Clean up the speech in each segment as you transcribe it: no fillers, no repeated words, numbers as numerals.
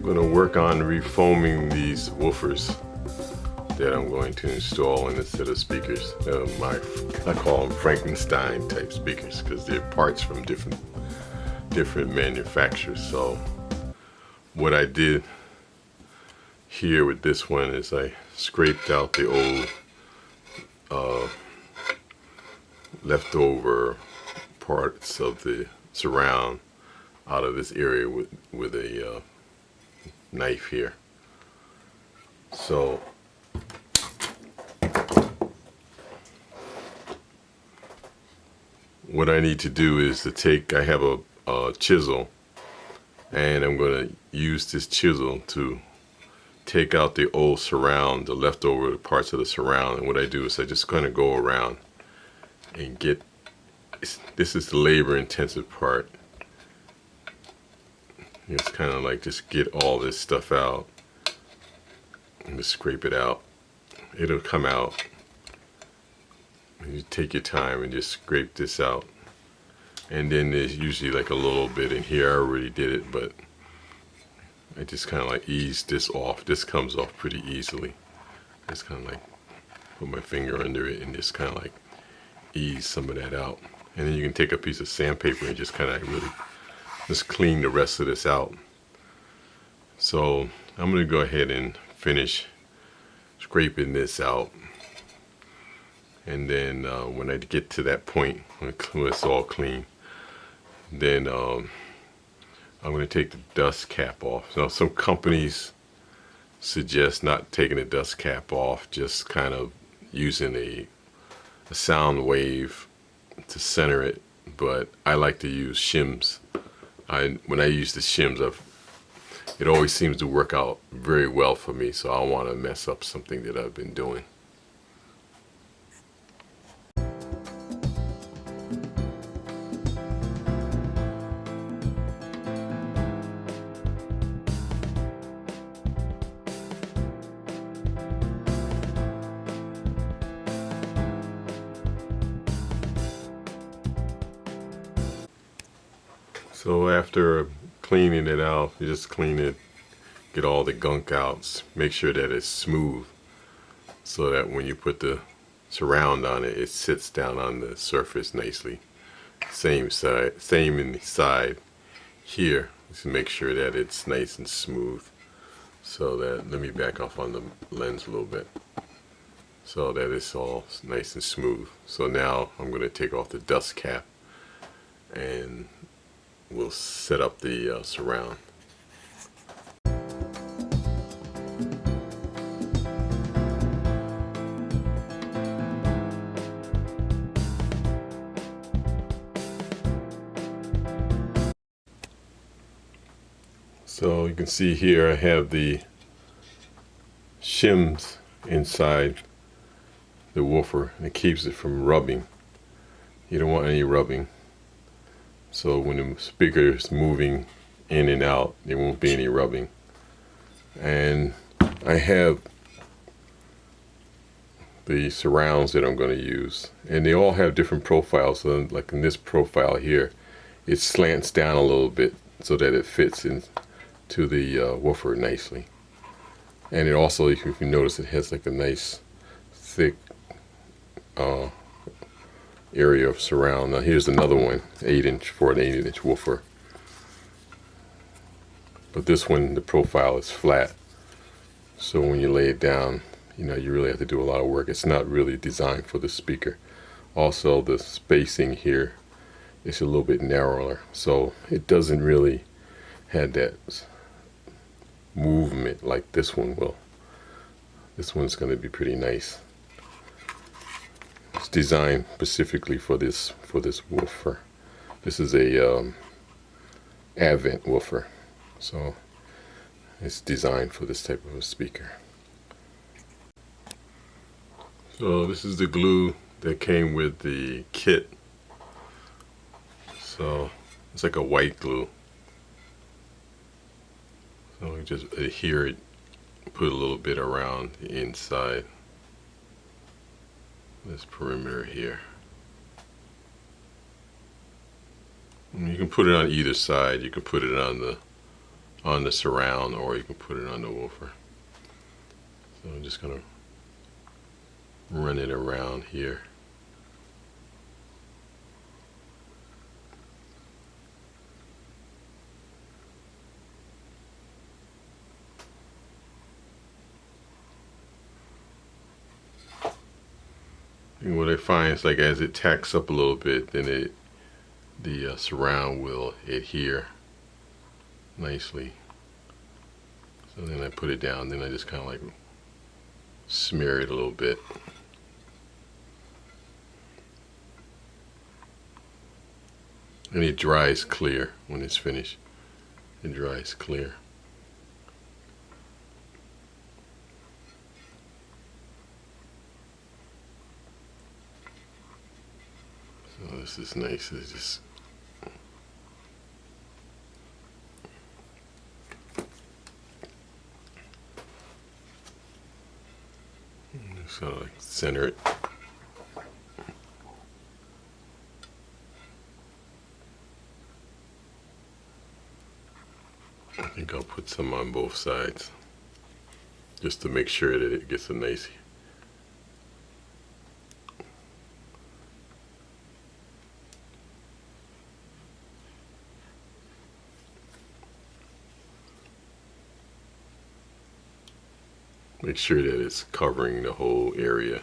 I'm going to work on refoaming these woofers that I'm going to install in a set of speakers. I call them Frankenstein type speakers because they're parts from different manufacturers. So what I did here with this one is I scraped out the old leftover parts of the surround out of this area with a knife here. So what I need to do is to take, I have a chisel, and I'm going to use this chisel to take out the old surround, the leftover parts of the surround. And what I do is I just kind of go around and get, this is the labor intensive part. It's kind of like just get all this stuff out and just scrape it out. It'll come out. You take your time and just scrape this out. And then there's usually like a little bit in here. I already did it, but I just kind of like ease this off. This comes off pretty easily. Just kind of like put my finger under it and just kind of like ease some of that out. And then you can take a piece of sandpaper and just kind of really just clean the rest of this out. So I'm going to go ahead and finish scraping this out. And then when I get to that point, when it's all clean, then I'm going to take the dust cap off. Now some companies suggest not taking the dust cap off, just kind of using a sound wave to center it. But I like to use shims. When I use the shims, it always seems to work out very well for me, so I don't want to mess up something that I've been doing. So after cleaning it out, you just clean it, get all the gunk out, make sure that it's smooth so that when you put the surround on it, it sits down on the surface nicely. Same in the side here, just make sure that it's nice and smooth. So that, let me back off on the lens a little bit, so that it's all nice and smooth. So now I'm going to take off the dust cap and we'll set up the surround. So you can see here I have the shims inside the woofer, and it keeps it from rubbing. You don't want any rubbing. So when the speaker is moving in and out, there won't be any rubbing. And I have the surrounds that I'm going to use, and they all have different profiles. So like in this profile here, it slants down a little bit so that it fits into the woofer nicely. And it also, if you can notice, it has like a nice thick area of surround. Now here's another one, 8-inch for an 8-inch woofer. But this one, the profile is flat. So when you lay it down, you really have to do a lot of work. It's not really designed for the speaker. Also, the spacing here is a little bit narrower, so it doesn't really have that movement like this one will. This one's going to be pretty nice. It's designed specifically for this woofer. This is a Advent woofer, so it's designed for this type of a speaker. So this is the glue that came with the kit. So it's like a white glue. So we just adhere it, put a little bit around the inside. This perimeter here. And you can put it on either side. You can put it on on the surround, or you can put it on the woofer. So I'm just gonna run it around here. And what I find is, like, as it tacks up a little bit, then the surround will adhere nicely. So then I put it down, then I just kind of like smear it a little bit. And it dries clear when it's finished. It dries clear. So this is nice. It's just sort of like center it. I think I'll put some on both sides just to make sure that it gets a nice make sure that it's covering the whole area.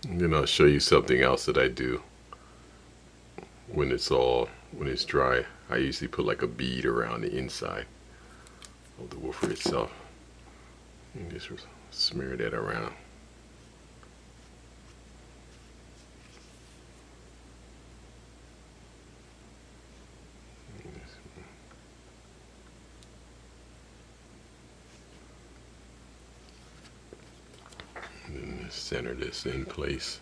And then I'll show you something else that I do when it's dry. I usually put like a bead around the inside of the woofer itself. And just smear that around. Center this in place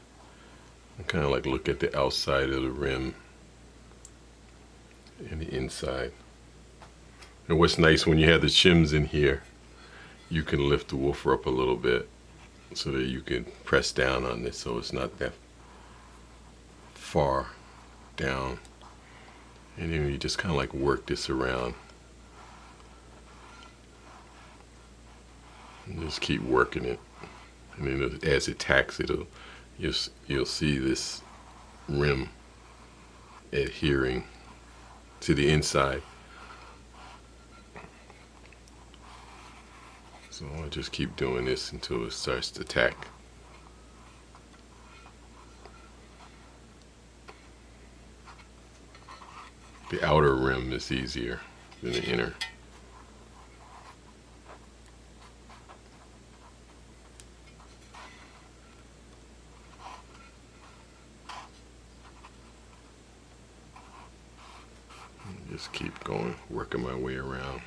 and kind of like look at the outside of the rim and the inside. And what's nice, when you have the shims in here, you can lift the woofer up a little bit so that you can press down on this so it's not that far down. And then you just kind of like work this around and just keep working it. And then as it tacks, you'll see this rim adhering to the inside. So I'll just keep doing this until it starts to tack. The outer rim is easier than the inner. Just keep going, working my way around.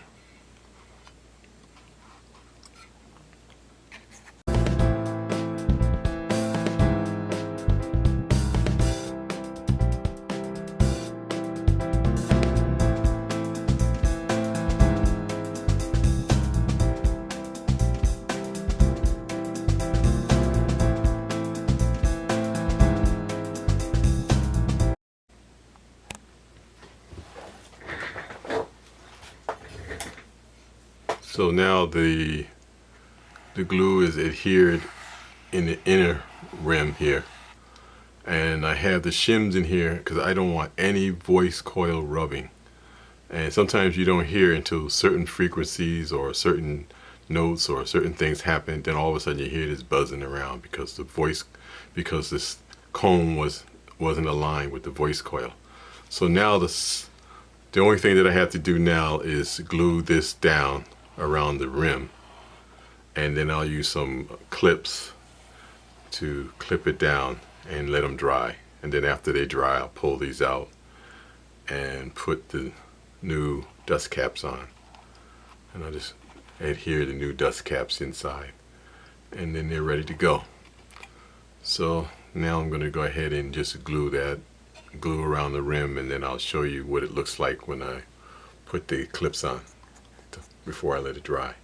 So now the glue is adhered in the inner rim here, and I have the shims in here because I don't want any voice coil rubbing. And sometimes you don't hear until certain frequencies or certain notes or certain things happen, then all of a sudden you hear this buzzing around because because this comb wasn't aligned with the voice coil. So now the only thing that I have to do now is glue this down around the rim, and then I'll use some clips to clip it down and let them dry. And then after they dry, I'll pull these out and put the new dust caps on, and I'll just adhere the new dust caps inside, and then they're ready to go. So now I'm going to go ahead and just glue around the rim, and then I'll show you what it looks like when I put the clips on before I let it dry.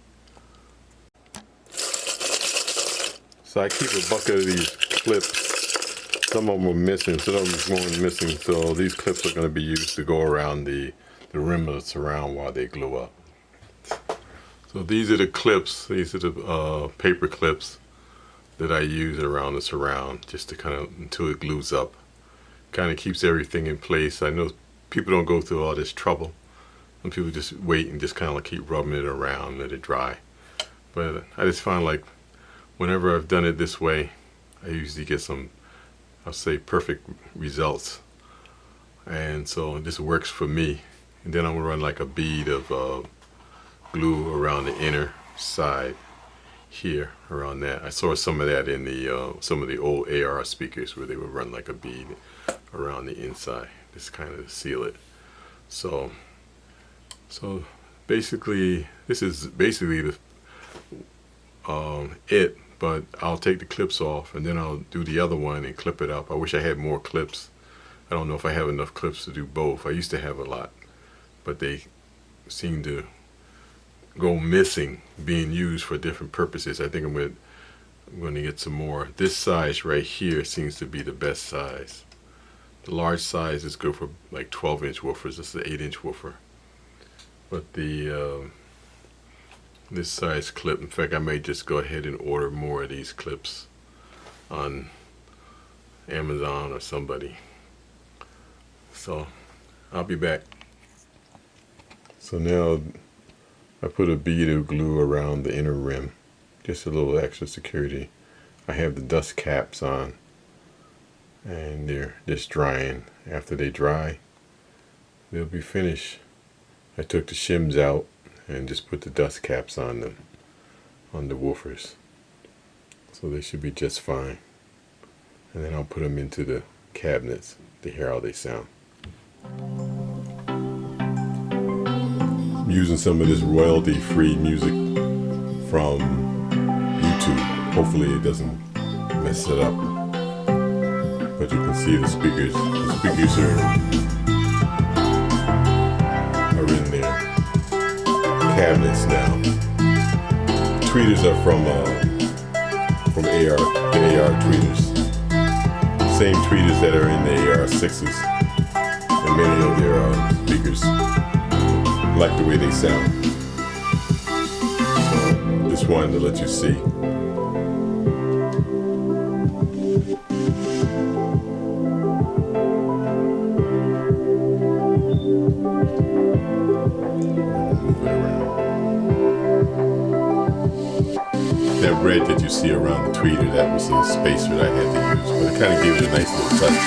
So I keep a bucket of these clips. Some of them are missing, some of them are going missing. So these clips are going to be used to go around the rim of the surround while they glue up. So these are the clips. These are the paper clips that I use around the surround, just to kind of, until it glues up. Kind of keeps everything in place. I know people don't go through all this trouble. Some people just wait and just kind of like keep rubbing it around, let it dry. But I just find like whenever I've done it this way, I usually get some, I'll say, perfect results. And so this works for me. And then I'm gonna run like a bead of glue around the inner side here, around that. I saw some of that in the some of the old AR speakers where they would run like a bead around the inside, just kind of seal it. So basically, this is basically the it. But I'll take the clips off and then I'll do the other one and clip it up. I wish I had more clips. I don't know if I have enough clips to do both. I used to have a lot, but they seem to go missing, being used for different purposes. I think I'm going to get some more. This size right here seems to be the best size. The large size is good for like 12-inch woofers. This is an 8-inch woofer. But the this size clip, in fact, I may just go ahead and order more of these clips on Amazon or somebody. So I'll be back. So now I put a bead of glue around the inner rim, just a little extra security. I have the dust caps on and they're just drying. After they dry, they'll be finished. I took the shims out and just put the dust caps on them, on the woofers. So they should be just fine. And then I'll put them into the cabinets to hear how they sound. I'm using some of this royalty-free music from YouTube. Hopefully it doesn't mess it up. But you can see the speakers. The speakers are in there. Cabinets now. The tweeters are from AR, the AR tweeters. Same tweeters that are in the AR6s. And many of their speakers. Like the way they sound. So just wanted to let you see. Move it around. That red that you see around the tweeter, that was a spacer that I had to use, but it kind of gives it a nice little touch.